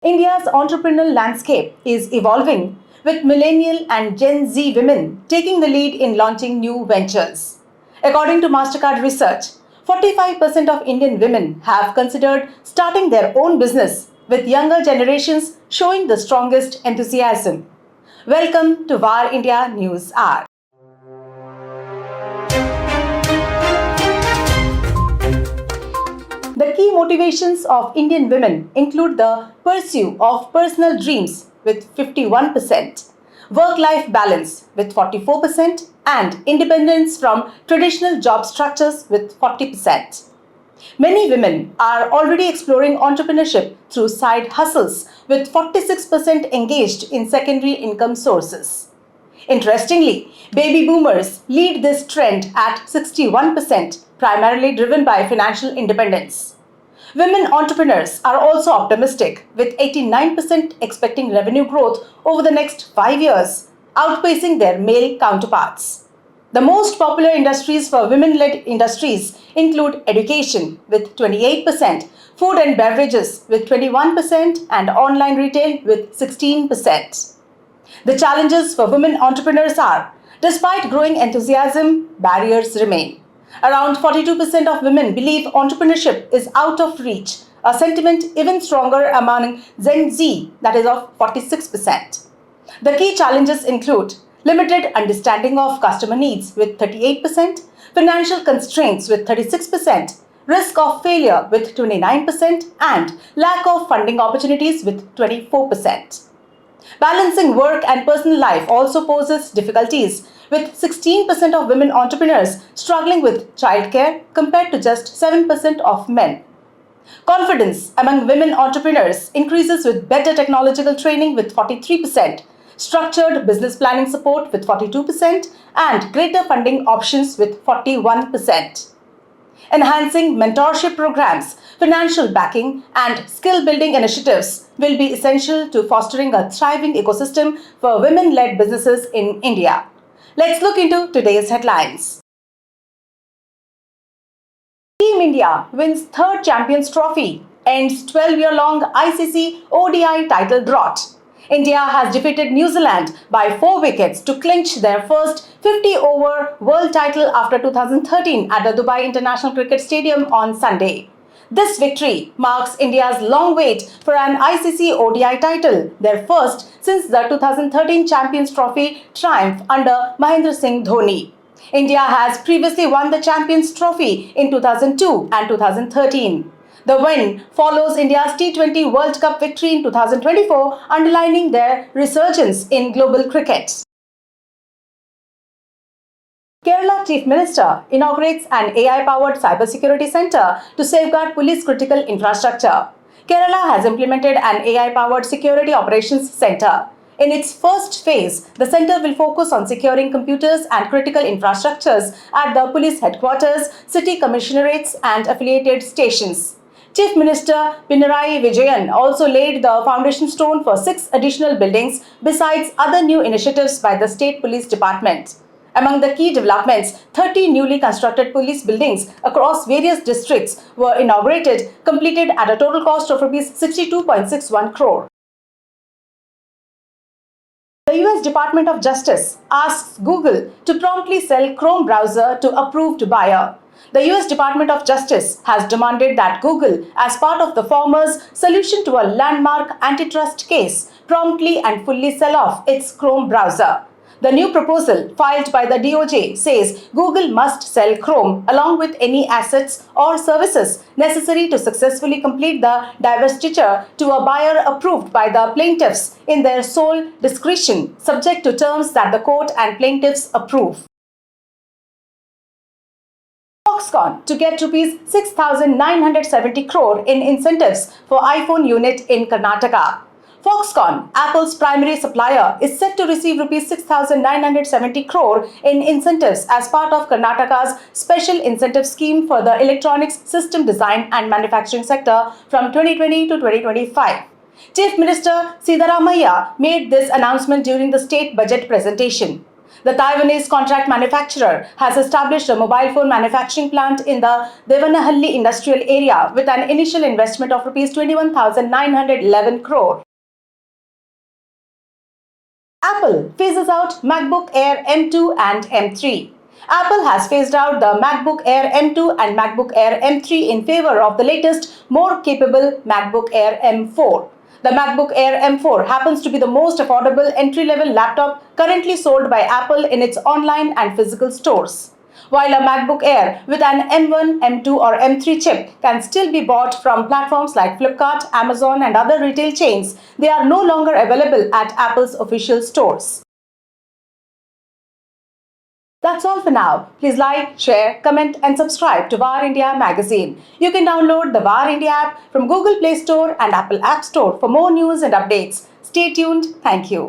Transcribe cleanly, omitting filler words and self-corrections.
India's entrepreneurial landscape is evolving, with millennial and Gen Z women taking the lead in launching new ventures. According to MasterCard research, 45% of Indian women have considered starting their own business, with younger generations showing the strongest enthusiasm. Welcome to VAR India News Hour. The key motivations of Indian women include the pursuit of personal dreams with 51%, work-life balance with 44%, and independence from traditional job structures with 40%. Many women are already exploring entrepreneurship through side hustles, with 46% engaged in secondary income sources. Interestingly, baby boomers lead this trend at 61%, primarily driven by financial independence. Women entrepreneurs are also optimistic, with 89% expecting revenue growth over the next 5 years, outpacing their male counterparts. The most popular industries for women-led industries include education with 28%, food and beverages with 21%, and online retail with 16%. The challenges for women entrepreneurs are, despite growing enthusiasm, barriers remain. Around 42% of women believe entrepreneurship is out of reach, a sentiment even stronger among Gen Z, that is of 46%. The key challenges include limited understanding of customer needs with 38%, financial constraints with 36%, risk of failure with 29%, and lack of funding opportunities with 24%. Balancing work and personal life also poses difficulties, with 16% of women entrepreneurs struggling with childcare compared to just 7% of men. Confidence among women entrepreneurs increases with better technological training with 43%, structured business planning support with 42%, and greater funding options with 41%. Enhancing mentorship programs, financial backing, and skill building initiatives will be essential to fostering a thriving ecosystem for women-led businesses in India. Let's look into today's headlines. Team India wins third Champions Trophy, ends 12-year-long ICC ODI title drought. India has defeated New Zealand by 4 wickets to clinch their first 50-over world title after 2013 at the Dubai International Cricket Stadium on Sunday. This victory marks India's long wait for an ICC ODI title, their first since the 2013 Champions Trophy triumph under Mahendra Singh Dhoni. India has previously won the Champions Trophy in 2002 and 2013. The win follows India's T20 World Cup victory in 2024, underlining their resurgence in global cricket. Kerala Chief Minister inaugurates an AI-powered cybersecurity center to safeguard police critical infrastructure. Kerala has implemented an AI-powered security operations center. In its first phase, the center will focus on securing computers and critical infrastructures at the police headquarters, city commissionerates, and affiliated stations. Chief Minister Pinarayi Vijayan also laid the foundation stone for 6 additional buildings besides other new initiatives by the State Police Department. Among the key developments, 30 newly constructed police buildings across various districts were inaugurated, completed at a total cost of Rs 62.61 crore. The US Department of Justice asks Google to promptly sell Chrome browser to approved buyer. The US Department of Justice has demanded that Google, as part of the former's solution to a landmark antitrust case, promptly and fully sell off its Chrome browser. The new proposal filed by the DOJ says Google must sell Chrome along with any assets or services necessary to successfully complete the divestiture to a buyer approved by the plaintiffs in their sole discretion, subject to terms that the court and plaintiffs approve. Foxconn to get Rs 6,970 crore in incentives for iPhone unit in Karnataka. Foxconn, Apple's primary supplier, is set to receive Rs 6,970 crore in incentives as part of Karnataka's special incentive scheme for the electronics system design and manufacturing sector from 2020 to 2025. Chief Minister Siddaramaiah made this announcement during the state budget presentation. The Taiwanese contract manufacturer has established a mobile phone manufacturing plant in the Devanahalli industrial area with an initial investment of Rs 21,911 crore. Apple phases out MacBook Air M2 and M3. Apple has phased out the MacBook Air M2 and MacBook Air M3 in favor of the latest, more capable MacBook Air M4. The MacBook Air M4 happens to be the most affordable entry-level laptop currently sold by Apple in its online and physical stores. While a MacBook Air with an M1, M2 or M3 chip can still be bought from platforms like Flipkart, Amazon and other retail chains, they are no longer available at Apple's official stores. That's all for now. Please like, share, comment and subscribe to VAR India magazine. You can download the VAR India app from Google Play Store and Apple App Store for more news and updates. Stay tuned. Thank you.